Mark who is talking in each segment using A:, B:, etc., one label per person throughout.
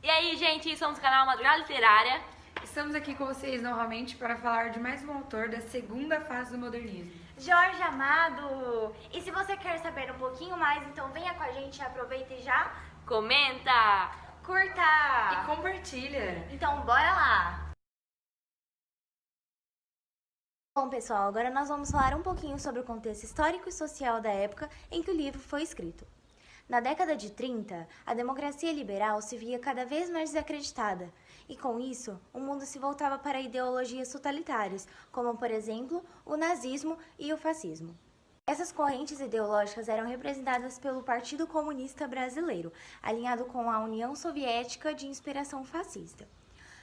A: E aí, gente, somos o canal Madrugada Literária.
B: Estamos aqui com vocês novamente para falar de mais um autor da segunda fase do modernismo,
C: Jorge Amado. E se você quer saber um pouquinho mais, então venha com a gente, aproveita e já
A: Comenta,
C: curta
B: e compartilha.
C: Então bora lá! Bom, pessoal, agora nós vamos falar um pouquinho sobre o contexto histórico e social da época em que o livro foi escrito. Na década de 30, a democracia liberal se via cada vez mais desacreditada, e com isso, o mundo se voltava para ideologias totalitárias, como, por exemplo, o nazismo e o fascismo. Essas correntes ideológicas eram representadas pelo Partido Comunista Brasileiro, alinhado com a União Soviética de inspiração fascista.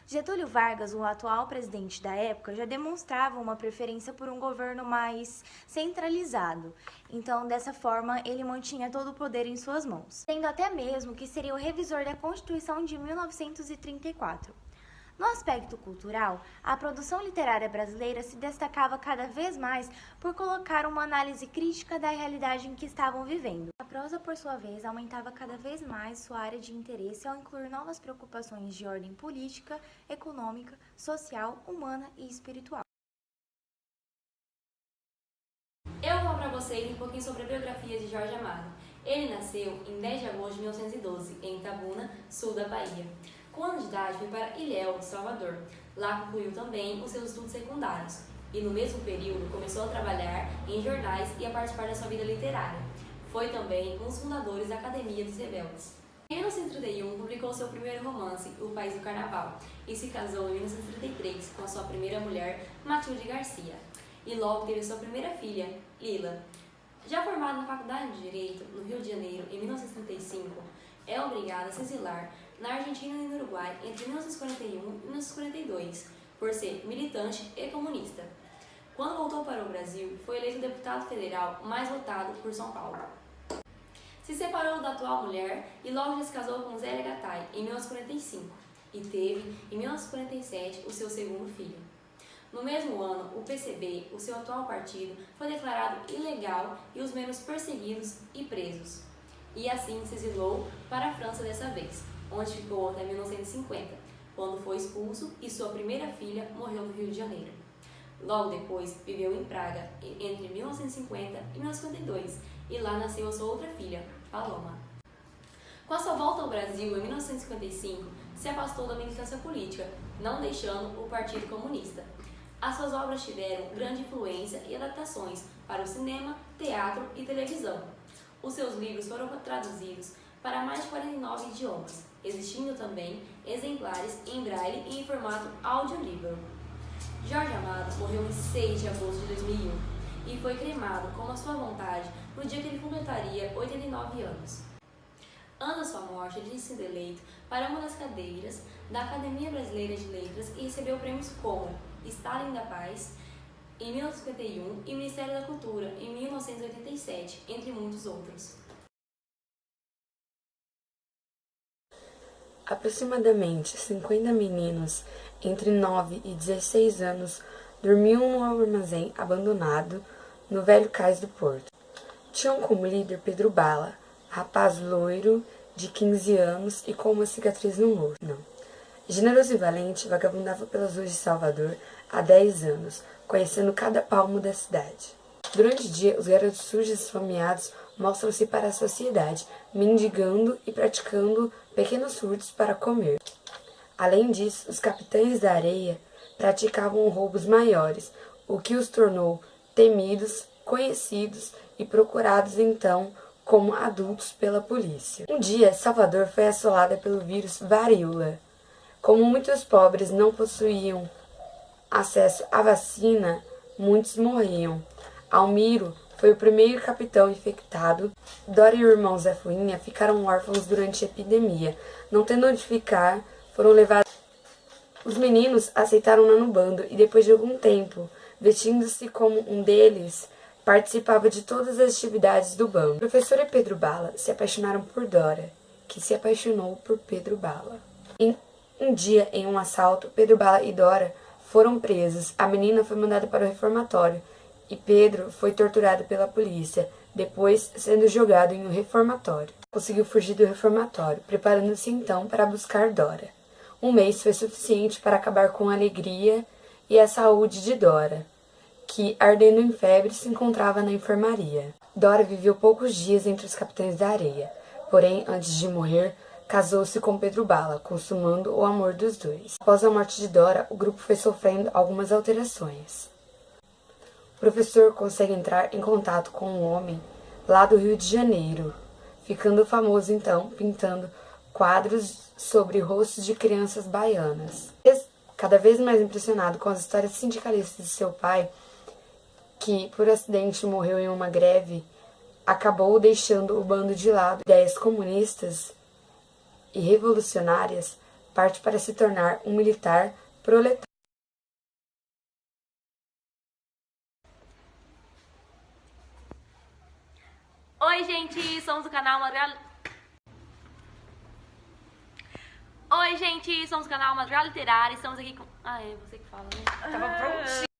C: Getúlio Vargas, o atual presidente da época, já demonstrava uma preferência por um governo mais centralizado. Então, dessa forma, ele mantinha todo o poder em suas mãos, sendo até mesmo que seria o revisor da Constituição de 1934. No aspecto cultural, a produção literária brasileira se destacava cada vez mais por colocar uma análise crítica da realidade em que estavam vivendo. A prosa, por sua vez, aumentava cada vez mais sua área de interesse ao incluir novas preocupações de ordem política, econômica, social, humana e espiritual.
A: eu vou falar pra vocês um pouquinho sobre a biografia de Jorge Amado. Ele nasceu em 10 de agosto de 1912, em Itabuna, sul da Bahia. Com 1 ano de idade, foi para Ilhéus, Salvador. Lá concluiu também os seus estudos secundários e, no mesmo período, começou a trabalhar em jornais e a participar da sua vida literária. Foi também um dos fundadores da Academia dos Rebeldes. Em 1931, publicou seu primeiro romance, O País do Carnaval, e se casou em 1933 com a sua primeira mulher, Matilde Garcia. E logo teve sua primeira filha, Lila. Já formado na Faculdade de Direito, no Rio de Janeiro, em 1935, é obrigado a se exilar na Argentina e no Uruguai entre 1941 e 1942, por ser militante e comunista. Quando voltou para o Brasil, foi eleito deputado federal mais votado por São Paulo. Se separou da atual mulher e logo já se casou com Zélia Gattai, em 1945, e teve, em 1947, o seu segundo filho. No mesmo ano, o PCB, o seu atual partido, foi declarado ilegal e os menos perseguidos e presos. E assim se exilou para a França dessa vez, onde ficou até 1950, quando foi expulso e sua primeira filha morreu no Rio de Janeiro. Logo depois, viveu em Praga entre 1950 e 1952, e lá nasceu a sua outra filha, Paloma. Com a sua volta ao Brasil em 1955, se afastou da militância política, não deixando o Partido Comunista. As suas obras tiveram grande influência e adaptações para o cinema, teatro e televisão. Os seus livros foram traduzidos para mais de 49 idiomas, existindo também exemplares em braille e em formato audiolivro. Jorge Amado morreu em 6 de agosto de 2001 e foi cremado como a sua vontade no dia que ele completaria 89 anos. Antes da sua morte, ele tinha sido eleito para uma das cadeiras da Academia Brasileira de Letras e recebeu prêmios como Stalin da Paz, em 1951, e Ministério da Cultura, em 1987, entre muitos outros.
D: Aproximadamente 50 meninos entre 9 e 16 anos dormiam num armazém abandonado no velho cais do Porto. Tinham como líder Pedro Bala, rapaz loiro de 15 anos e com uma cicatriz no rosto. Generoso e valente, vagabundava pelas ruas de Salvador há 10 anos, conhecendo cada palmo da cidade. Durante o dia, os garotos sujos e esfomeados mostram-se para a sociedade, mendigando e praticando pequenos furtos para comer. Além disso, os capitães da areia praticavam roubos maiores, o que os tornou temidos, conhecidos e procurados então como adultos pela polícia. Um dia, Salvador foi assolada pelo vírus varíola. Como muitos pobres não possuíam acesso à vacina, muitos morriam. Almiro foi o primeiro capitão infectado. Dora e o irmão Zé Fuinha ficaram órfãos durante a epidemia. Não tendo onde ficar, foram levados. Os meninos aceitaram-na no bando e, depois de algum tempo, vestindo-se como um deles, participava de todas as atividades do bando. O professor e Pedro Bala se apaixonaram por Dora, que se apaixonou por Pedro Bala. Um dia, em um assalto, Pedro Bala e Dora foram presos. A menina foi mandada para o reformatório e Pedro foi torturado pela polícia, depois sendo jogado em um reformatório. conseguiu fugir do reformatório, preparando-se então para buscar Dora. Um mês foi suficiente para acabar com a alegria e a saúde de Dora, que, ardendo em febre, se encontrava na enfermaria. Dora viveu poucos dias entre os capitães da areia, porém, antes de morrer, casou-se com Pedro Bala, consumando o amor dos dois. Após a morte de Dora, o grupo foi sofrendo algumas alterações. O professor consegue entrar em contato com um homem lá do Rio de Janeiro, ficando famoso então, pintando quadros sobre rostos de crianças baianas. Cada vez mais impressionado com as histórias sindicalistas de seu pai, que por acidente morreu em uma greve, acabou deixando o bando de lado. Ideias comunistas e revolucionárias, parte para se tornar um militar proletário.
A: Oi, gente, somos o canal Madrigal... Oi, gente, somos o canal Madrigal Literária. Estamos aqui com... Ah, é você que fala, né?
B: Tava prontinho.